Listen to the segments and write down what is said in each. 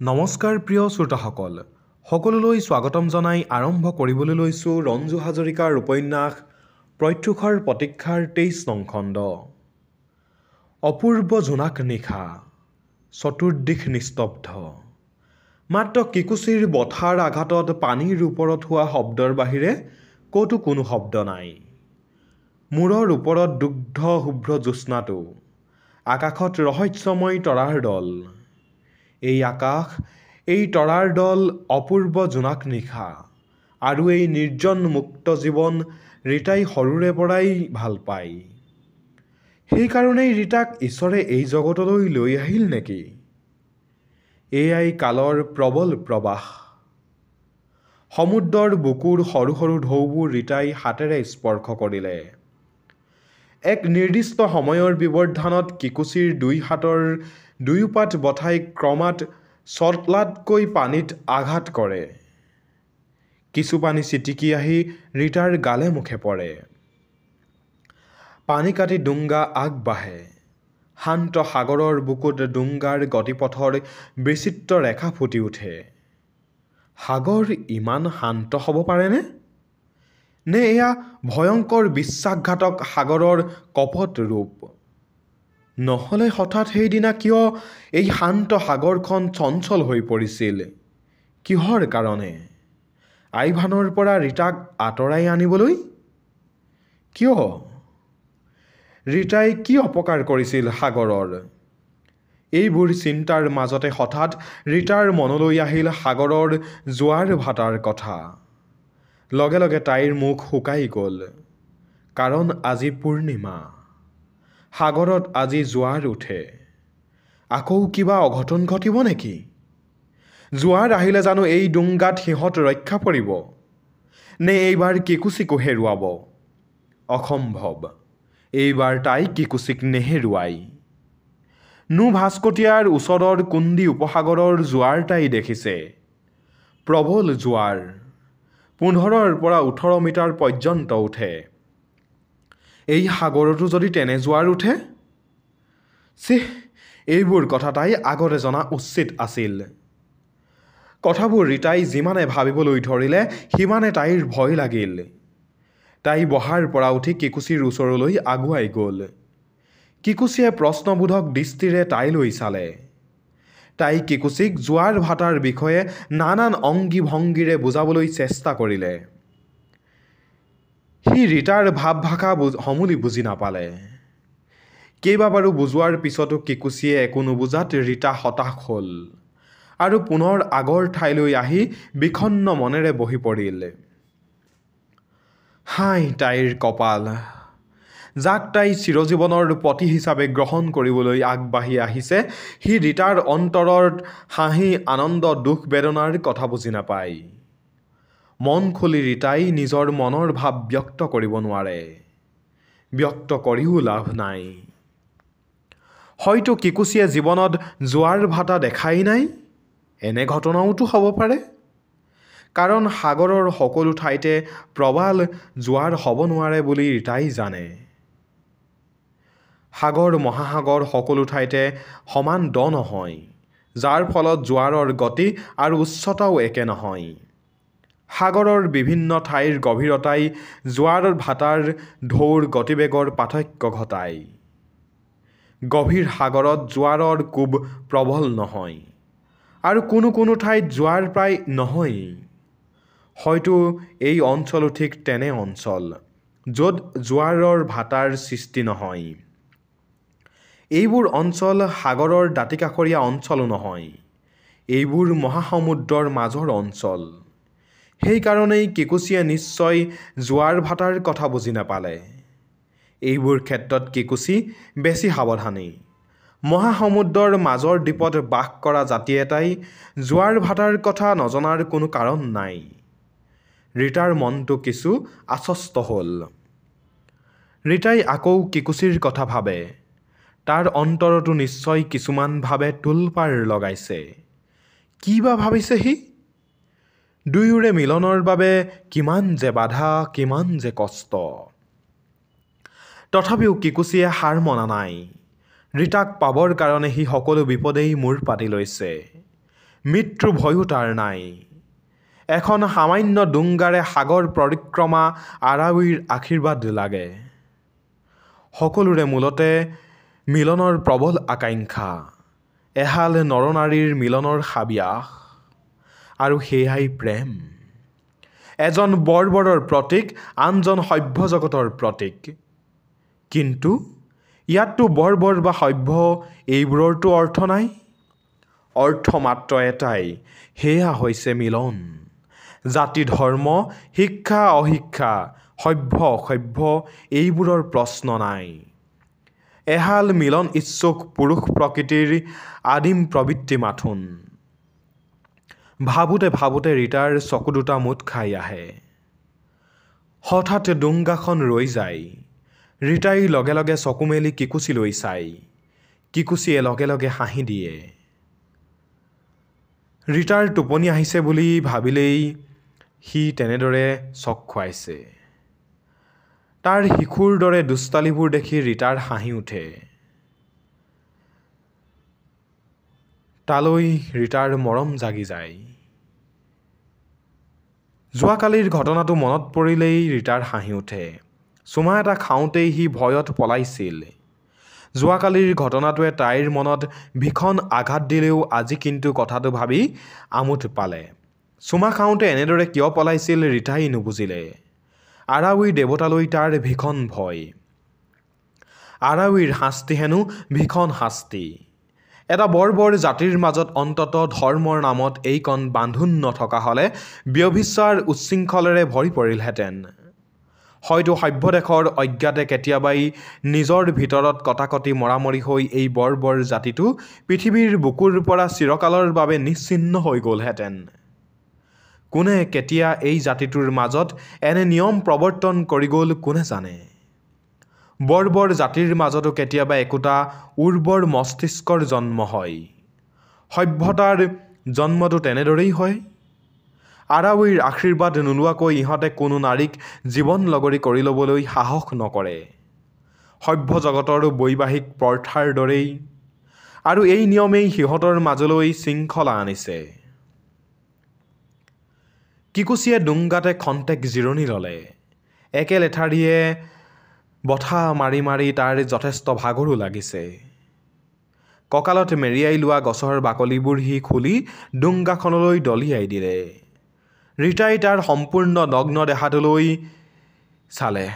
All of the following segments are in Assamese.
নমস্কাৰ প্ৰিয় শ্ৰোতাসকল, সকলোলৈ স্বাগতম জনাই আৰম্ভ কৰিবলৈ লৈছোঁ ৰঞ্জু হাজৰিকাৰ উপন্যাস প্ৰত্যুষৰ প্ৰতীক্ষাৰ ২৩ নং খণ্ড। অপূৰ্ব জোনাক নিশা, চতুৰ্দিশ নিস্তব্ধ। মাত্ৰ কিকুচিৰ বঠাৰ আঘাতত পানীৰ ওপৰত হোৱা শব্দৰ বাহিৰে ক'তো কোনো শব্দ নাই। মূৰৰ ওপৰত দুগ্ধ শুভ্ৰ জ্যোৎস্নাটো, আকাশত ৰহস্যময় তৰাৰ দল। এই আকাশ, এই তৰাৰ দল, অপূৰ্ব জোনাক নিশা আৰু এই নিৰ্জন মুক্ত জীৱন ৰীতাই সৰুৰে পৰাই ভাল পায়। সেইকাৰণেই ৰীতাক ঈশ্বৰে এই জগতলৈ লৈ আহিল নেকি? এয়াই কালৰ প্ৰবল প্ৰবাহ। সমুদ্ৰৰ বুকুৰ সৰু সৰু ঢৌবোৰ ৰীতাই হাতেৰে স্পৰ্শ কৰিলে। এক নিৰ্দিষ্ট সময়ৰ ব্যৱধানত কিকুচিৰ দুই হাতৰ দুয়োপাত বঠাই ক্ৰমাৎ চটলাটকৈ পানীত আঘাত কৰে। কিছু পানী ছিটিকি আহি ৰীতাৰ গালে মুখে পৰে। পানী কাটি ডুংগা আগবাঢ়ে। শান্ত সাগৰৰ বুকুত ডুংগাৰ গতিপথৰ বিচিত্ৰ ৰেখা ফুটি উঠে। সাগৰ ইমান শান্ত হ'ব পাৰেনে? নে এয়া ভয়ংকৰ বিশ্বাসঘাতক সাগৰৰ কপট ৰূপ? নহ'লে হঠাৎ সেইদিনা কিয় এই শান্ত সাগৰখন চঞ্চল হৈ পৰিছিল? কিহৰ কাৰণে? আইভানৰ পৰা ৰীতাক আঁতৰাই আনিবলৈ? কিয়? ৰীতাই কি অপকাৰ কৰিছিল সাগৰৰ? এইবোৰ চিন্তাৰ মাজতে হঠাৎ ৰীতাৰ মনলৈ আহিল সাগৰৰ জোৱাৰ ভাটাৰ কথা। লগে লগে তাইৰ মুখ শুকাই গ'ল। কাৰণ আজি পূৰ্ণিমা। সাগৰত আজি জোৱাৰ উঠে। আকৌ কিবা অঘটন ঘটিব নেকি? জোৱাৰ আহিলে জানো এই ডুংগাত সিহঁত ৰক্ষা পৰিব? নে এইবাৰ কিকুচিকো হেৰুৱাব? অসম্ভৱ। এইবাৰ তাই কিকুচিক নেহেৰুৱাই। ভাস্কটীয়াৰ ওচৰৰ কুন্দি উপসাগৰৰ জোৱাৰ তাই দেখিছে। প্ৰবল জোৱাৰ। ১৫ৰ পৰা ১৮ মিটাৰ পৰ্যন্ত উঠে। এই সাগৰতো যদি তেনে জোৱাৰ উঠে? চিহ, এইবোৰ কথা তাই আগতে জনা উচিত আছিল। কথাবোৰ ৰীতাই যিমানে ভাবিবলৈ ধৰিলে সিমানে তাইৰ ভয় লাগিল। তাই বহাৰ পৰা উঠি কিকুচিৰ ওচৰলৈ আগুৱাই গ'ল। কিকুচিয়ে প্ৰশ্নবোধক দৃষ্টিৰে তাইলৈ চালে। তাই কিকুচিক জোৱাৰ ভাটাৰ বিষয়ে নানান অংগী ভংগীৰে বুজাবলৈ চেষ্টা কৰিলে। সি ৰীতাৰ ভাৱ ভাষা সমূলি বুজি নাপালে। কেইবাবাৰো বুজোৱাৰ পিছতো কিকুচিয়ে একো নুবুজাত ৰীতা হতাশ হ'ল আৰু পুনৰ আগৰ ঠাইলৈ আহি বিষণ্ণ মনেৰে বহি পৰিল। হায় তাইৰ কপাল! যাক তাই চিৰজীৱনৰ পতি হিচাপে গ্ৰহণ কৰিবলৈ আগবাঢ়ি আহিছে, সি ৰীতাৰ অন্তৰত হাঁহি আনন্দ দুখ বেদনাৰ কথা বুজি নাপায়। মন খুলি ৰীতাই নিজৰ মনৰ ভাৱ ব্যক্ত কৰিব নোৱাৰে। ব্যক্ত কৰিও লাভ নাই। হয়তো কিকুচিয়ে জীৱনত জোৱাৰ ভাটা দেখাই নাই? এনে ঘটনাওতো হ'ব পাৰে। কাৰণ সাগৰৰ সকলো ঠাইতে প্ৰবাল জোৱাৰ হ'ব নোৱাৰে বুলি ৰীতাই জানে। সাগৰ মহাসাগৰ সকলো ঠাইতে সমান দ নহয়, যাৰ ফলত জোৱাৰৰ গতি আৰু উচ্চতাও একে নহয়। সাগৰৰ বিভিন্ন ঠাইৰ গভীৰতাই জোৱাৰ ভাটাৰ ঢৌৰ গতিবেগৰ পাৰ্থক্য ঘটায়। গভীৰ সাগৰত জোৱাৰৰ কোব প্ৰবল নহয় আৰু কোনো কোনো ঠাইত জোৱাৰ প্ৰায় নহয়েই। হয়তো এই অঞ্চলো ঠিক তেনে অঞ্চল, য'ত জোৱাৰৰ ভাটাৰ সৃষ্টি নহয়। এইবোৰ অঞ্চল সাগৰৰ দাঁতিকাষৰীয়া অঞ্চলো নহয়। এইবোৰ মহাসমুদ্ৰৰ মাজৰ অঞ্চল। সেইকাৰণেই কিকুচিয়ে নিশ্চয় জোৱাৰ ভাটাৰ কথা বুজি নাপালে। এইবোৰ ক্ষেত্ৰত কিকুচি বেছি সাৱধানী। মহাসমুদ্ৰৰ মাজৰ দ্বীপত বাস কৰা জাতি এটাই জোৱাৰ ভাটাৰ কথা নজনাৰ কোনো কাৰণ নাই। ৰীতাৰ মনটো কিছু আশ্বস্ত হ'ল। ৰীতাই আকৌ কিকুচিৰ কথা ভাবে। তাৰ অন্তৰতো নিশ্চয় কিছুমান ভাৱে তোলপাৰ লগাইছে। কি বা ভাবিছে সি? দুয়োৰে মিলনৰ বাবে কিমান যে বাধা, কিমান যে কষ্ট। তথাপিও কিকুচিয়ে হাৰ মনা নাই। ৰীতাক পাবৰ কাৰণে সি সকলো বিপদেই মূৰ পাতি লৈছে। মৃত্যু ভয়ো তাৰ নাই। এখন সামান্য ডুংগাৰে সাগৰ পৰিক্ৰমা আৰাৱীৰ আশীৰ্বাদ লাগে। সকলোৰে মূলতে মিলনৰ প্ৰবল আকাংক্ষা, এহাল নৰনাৰীৰ মিলনৰ হাবিয়াস, আৰু সেয়াই প্ৰেম। এজন বৰ্বৰৰ প্ৰতীক, আনজন সভ্য জগতৰ প্ৰতীক। কিন্তু ইয়াততো বৰ্বৰ বা সভ্য এইবোৰৰতো অৰ্থ নাই। অৰ্থ মাত্ৰ এটাই, সেয়া হৈছে মিলন। জাতি ধৰ্ম, শিক্ষা অশিক্ষা, সভ্য অসভ্য এইবোৰৰ প্ৰশ্ন নাই। এহাল মিলন ইচ্ছুক পুৰুষ প্ৰকৃতিৰ আদিম প্ৰবৃত্তি মাথোন। ভাবোঁতে ভাবোঁতে ৰীতাৰ চকু দুটা মুঠ খাই আহে। হঠাৎ ডুংগাখন ৰৈ যায়। ৰীতাই লগে লগে চকু মেলি কিকুচিলৈ চাই। কিকুচিয়ে লগে লগে হাঁহি দিয়ে। ৰীতাৰ টোপনি আহিছে বুলি ভাবিলেই সি তেনেদৰে চক খুৱাইছে। তাৰ শিশুৰ দৰে দুষ্টালিবোৰ দেখি ৰীতাৰ হাঁহি উঠে। তালৈ ৰীতাৰ মৰম জাগি যায়। যোৱাকালিৰ ঘটনাটো মনত পৰিলেই ৰীতাৰ হাঁহি উঠে। চুমা এটা খাওঁতেই সি ভয়ত পলাইছিল। যোৱাকালিৰ ঘটনাটোৱে তাইৰ মনত ভীষণ আঘাত দিলেও আজি কিন্তু কথাটো ভাবি আমোদ পালে। চুমা খাওঁতে এনেদৰে কিয় পলাইছিল ৰীতাই নুবুজিলে। আৰাৱীৰ দেৱতালৈ তাৰ ভীষণ ভয়। আৰাৱীৰ শাস্তি হেনো ভীষণ শাস্তি। এটা বৰ্বৰ জাতিৰ মাজত অন্তত ধৰ্মৰ নামত এইকণ বান্ধোন নথকা হ'লে ব্যভিচাৰ উচ্ছৃংখলেৰে ভৰি পৰিলহেঁতেন। হয়তো সভ্য দেশৰ অজ্ঞাতে কেতিয়াবাই নিজৰ ভিতৰত কটাকটি মৰামৰি হৈ এই বৰ্বৰ জাতিটো পৃথিৱীৰ বুকুৰ পৰা চিৰকালৰ বাবে নিশ্চিহ্ন হৈ গ'লহেঁতেন। কোনে কেতিয়া এই জাতিটোৰ মাজত এনে নিয়ম প্ৰৱৰ্তন কৰি গ'ল কোনে জানে। বৰ্বৰ জাতিৰ মাজতো কেতিয়াবা একোটা উৰ্বৰ মস্তিষ্কৰ জন্ম হয়। সভ্যতাৰ জন্মটো তেনেদৰেই হয়। আৰাৱীৰ আশীৰ্বাদ নোলোৱাকৈ ইহঁতে কোনো নাৰীক জীৱন লগৰী কৰি ল'বলৈ সাহস নকৰে। সভ্য জগতৰ বৈবাহিক প্ৰথাৰ দৰেই। আৰু এই নিয়মেই সিহঁতৰ মাজলৈ শৃংখলা আনিছে। কিকুচিয়ে ডুংগাতে খন্তেক জিৰণি ল'লে। একে লেঠাৰিয়ে বঠা মাৰি মাৰি তাৰ যথেষ্ট ভাগৰো লাগিছে। কঁকালত মেৰিয়াই লোৱা গছৰ বাকলিবোৰ সি খুলি ডুংগাখনলৈ দলিয়াই দিলে। ৰীতাই তাৰ সম্পূৰ্ণ নগ্ন দেহাটোলৈ চালে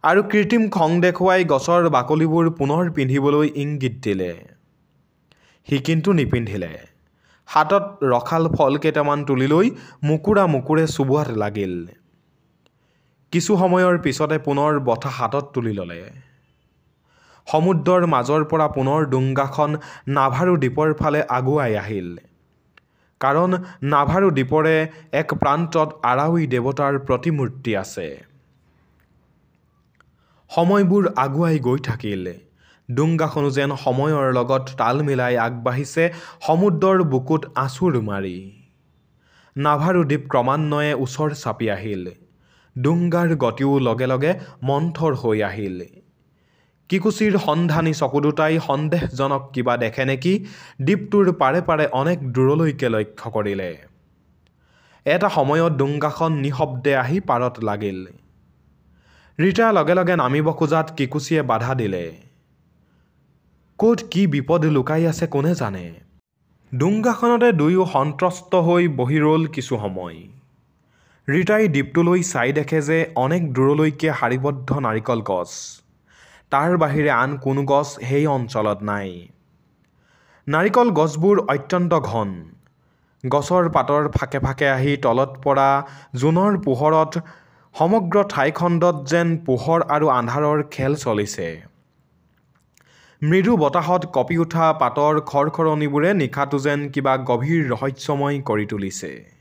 আৰু কৃত্ৰিম খং দেখুৱাই গছৰ বাকলিবোৰ পুনৰ পিন্ধিবলৈ ইংগিত দিলে। সি কিন্তু নিপিন্ধিলে। হাতত ৰখাল ফল কেইটামান তুলি লৈ মুকুৰা মুকুৰে চুবোৱাত লাগিল। কিছু সময়ৰ পিছতে পুনৰ বঠা হাতত তুলি ল'লে। সমুদ্ৰৰ মাজৰ পৰা পুনৰ ডুংগাখন নাভাৰু দ্বীপৰ ফালে আগুৱাই আহিল। কাৰণ নাভাৰু দ্বীপৰে এক প্ৰান্তত আৰাৱী দেৱতাৰ প্ৰতিমূৰ্তি আছে। সময়বোৰ আগুৱাই গৈ থাকিল। ডুংগাখনো যেন সময়ৰ লগত তাল মিলাই আগবাঢ়িছে সমুদ্ৰৰ বুকুত আঁচোৰ মাৰি। নাভাৰু দ্বীপ ক্ৰমান্বয়ে ওচৰ চাপি আহিল। ডুংগাৰ গতিও লগে লগে মন্থৰ হৈ আহিল। কিকুচিৰ সন্ধানী চকু দুটাই সন্দেহজনক কিবা দেখে নেকি দ্বীপটোৰ পাৰে পাৰে অনেক দূৰলৈকে লক্ষ্য কৰিলে। এটা সময়ত ডুংগাখন নিঃশব্দে আহি পাৰত লাগিল। ৰীতা লগে লগে নামিব খোজাত কিকুচিয়ে বাধা দিলে। ক'ত কি বিপদ লুকাই আছে কোনে জানে। ডুংগাখনতে দুয়ো সন্ত্ৰস্ত হৈ বহি ৰ'ল কিছু সময়। ৰীতাই দ্বীপটোলৈ চাই দেখে যে অনেক দূৰলৈকে শাৰীবদ্ধ নাৰিকল গছ। তাৰ বাহিৰে আন কোনো গছ সেই অঞ্চলত নাই। নাৰিকল গছবোৰ অত্যন্ত ঘন। গছৰ পাতৰ ফাকে ফাকে আহি তলত পৰা জোনৰ পোহৰত সমগ্ৰ ঠাইখণ্ডত যেন পোহৰ আৰু আন্ধাৰৰ খেল চলিছে। মৃদু বতাহত কঁপি উঠা পাতৰ খৰখৰনিবোৰে নিশাটো যেন কিবা গভীৰ ৰহস্যময় কৰি তুলিছে।